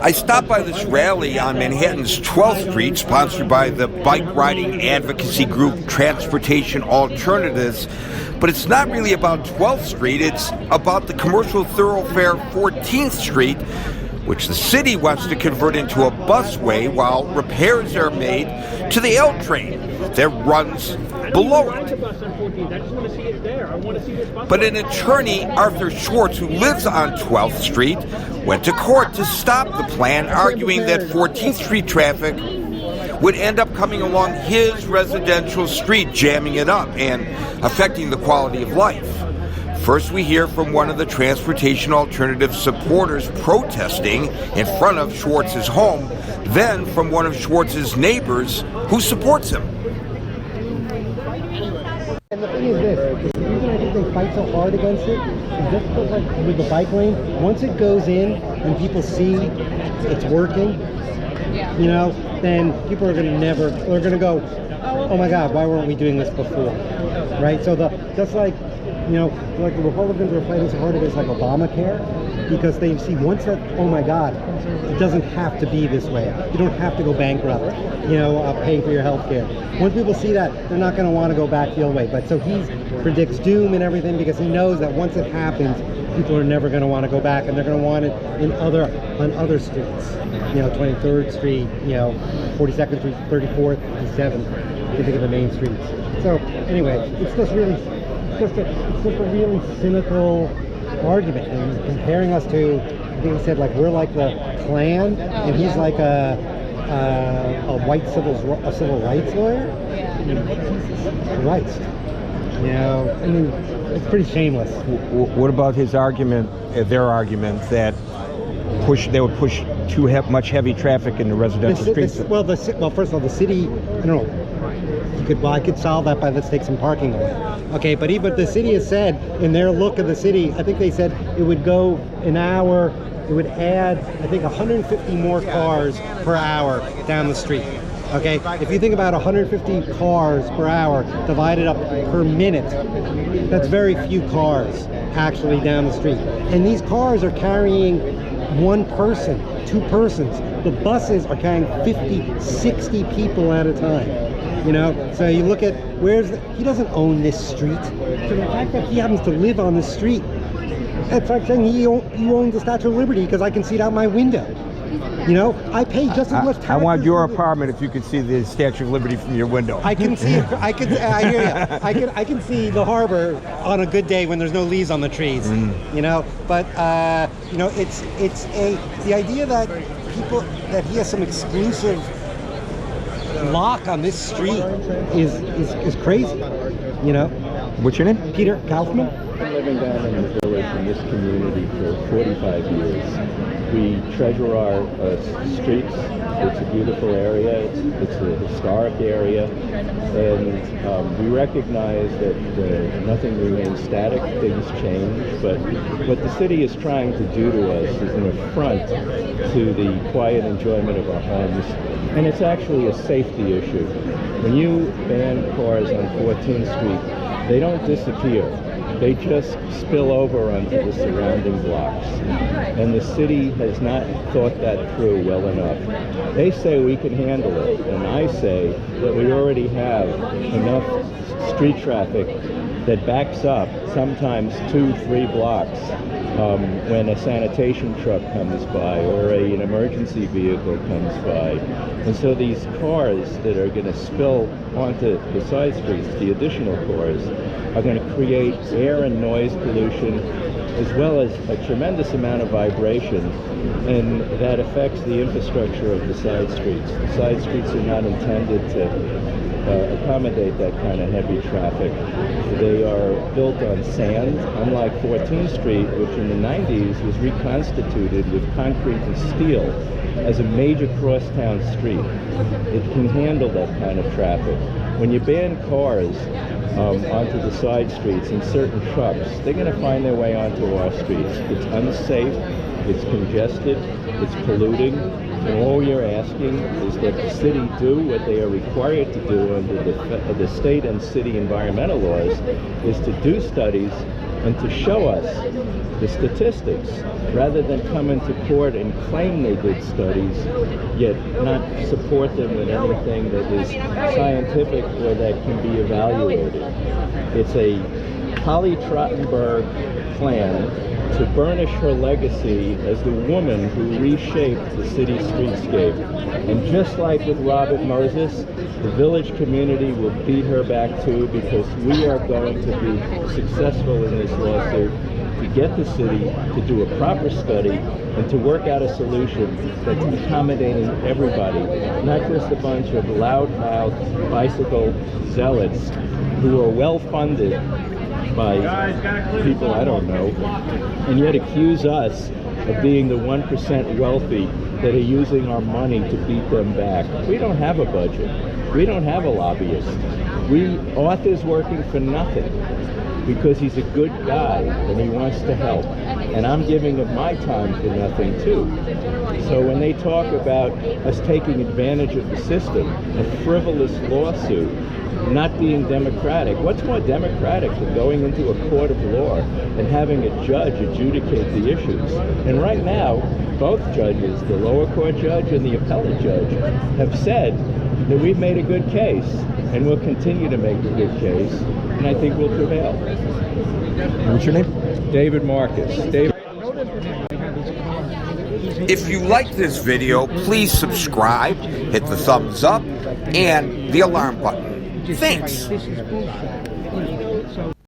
I stopped by this rally on Manhattan's 12th Street, sponsored by the bike riding advocacy group Transportation Alternatives. But it's not really about 12th Street, it's about the commercial thoroughfare 14th Street, which the city wants to convert into a busway while repairs are made to the L train that runs below it. But an attorney, Arthur Schwartz, who lives on 12th Street, went to court to stop the plan, arguing that 14th Street traffic would end up coming along his residential street, jamming it up and affecting the quality of life. First, we hear from one of the Transportation Alternative supporters protesting in front of Schwartz's home, then from one of Schwartz's neighbors who supports him. And the thing is this, the reason I think they fight so hard against it is just because, like, with the bike lane, once it goes in and people see it's working, you know, then people are going to go, oh my God, why weren't we doing this before, right? So just like, you know, like the Republicans are fighting so hard against like Obamacare, because they see once that, oh my God, it doesn't have to be this way. You don't have to go bankrupt, you know, paying for your health care. Once people see that, they're not going to want to go back the old way. But so he predicts doom and everything because he knows that once it happens, people are never going to want to go back, and they're going to want it on other streets. You know, 23rd Street, you know, 42nd Street, 34th, 57th. You think of the main streets. So anyway, it's just a really cynical argument, and he's comparing us to, I think he said, like, we're like the Klan, and he's like a white civil rights lawyer. Jesus Christ. You know, I mean, it's pretty shameless. What about his argument, their argument, that they would push too much heavy traffic in the residential streets? Well, first of all, the city, I don't know. I could solve that by let's take some parking away. Okay, but even the city has said in their look of the city, I think they said it would go an hour, it would add, I think, 150 more cars per hour down the street. Okay, if you think about 150 cars per hour divided up per minute, that's very few cars actually down the street. And these cars are carrying one person, two persons. The buses are carrying 50, 60 people at a time. You know, so you look at he doesn't own this street. So the fact that he happens to live on this street, it's like saying he owns the Statue of Liberty because I can see it out my window. You know, I pay just as much taxes. I want your apartment if you could see the Statue of Liberty from your window. I can see it. I hear you. I can see the harbor on a good day when there's no leaves on the trees. You know, but you know, it's the idea that he has some exclusive lock on this street is crazy. You know. What's your name? Peter Kaufman. I've been living down in the village in this community for 45 years. We treasure our streets. It's a beautiful area. It's a historic area, and we recognize that nothing remains static. Things change, but what the city is trying to do to us is an affront to the quiet enjoyment of our homes, and it's actually a safety issue. When you ban cars on 14th Street, they don't disappear. They just spill over onto the surrounding blocks. And the city has not thought that through well enough. They say we can handle it, and I say that we already have enough street traffic that backs up sometimes 2-3 blocks when a sanitation truck comes by or an emergency vehicle comes by. And so these cars that are going to spill onto the side streets, the additional cars, are going to create air and noise pollution, as well as a tremendous amount of vibration, and that affects the infrastructure of the side streets. The side streets are not intended to accommodate that kind of heavy traffic. They are built on sand, unlike 14th Street, which in the 90s was reconstituted with concrete and steel as a major crosstown street. It can handle that kind of traffic. When you ban cars onto the side streets and certain trucks, they're going to find their way onto our streets. It's unsafe, it's congested, it's polluting, and all you're asking is that the city do what they are required to do under the state and city environmental laws, is to do studies and to show us the statistics, rather than come into court and claim they did studies, yet not support them with anything that is scientific or that can be evaluated. It's a Polly Trottenberg plan to burnish her legacy as the woman who reshaped the city streetscape. And just like with Robert Moses, the village community will beat her back too, because we are going to be successful in this lawsuit to get the city to do a proper study and to work out a solution that's accommodating everybody, not just a bunch of loudmouth bicycle zealots who are well-funded by people I don't know, and yet accuse us of being the 1% wealthy that are using our money to beat them back. We don't have a budget. We don't have a lobbyist. Arthur's working for nothing because he's a good guy and he wants to help. And I'm giving of my time for nothing too. So when they talk about us taking advantage of the system, a frivolous lawsuit, not being democratic. What's more democratic than going into a court of law and having a judge adjudicate the issues? And right now, both judges, the lower court judge and the appellate judge, have said that we've made a good case and we'll continue to make a good case, and I think we'll prevail. What's your name? David Marcus. David. If you like this video, please subscribe, hit the thumbs up, and the alarm button. Thanks.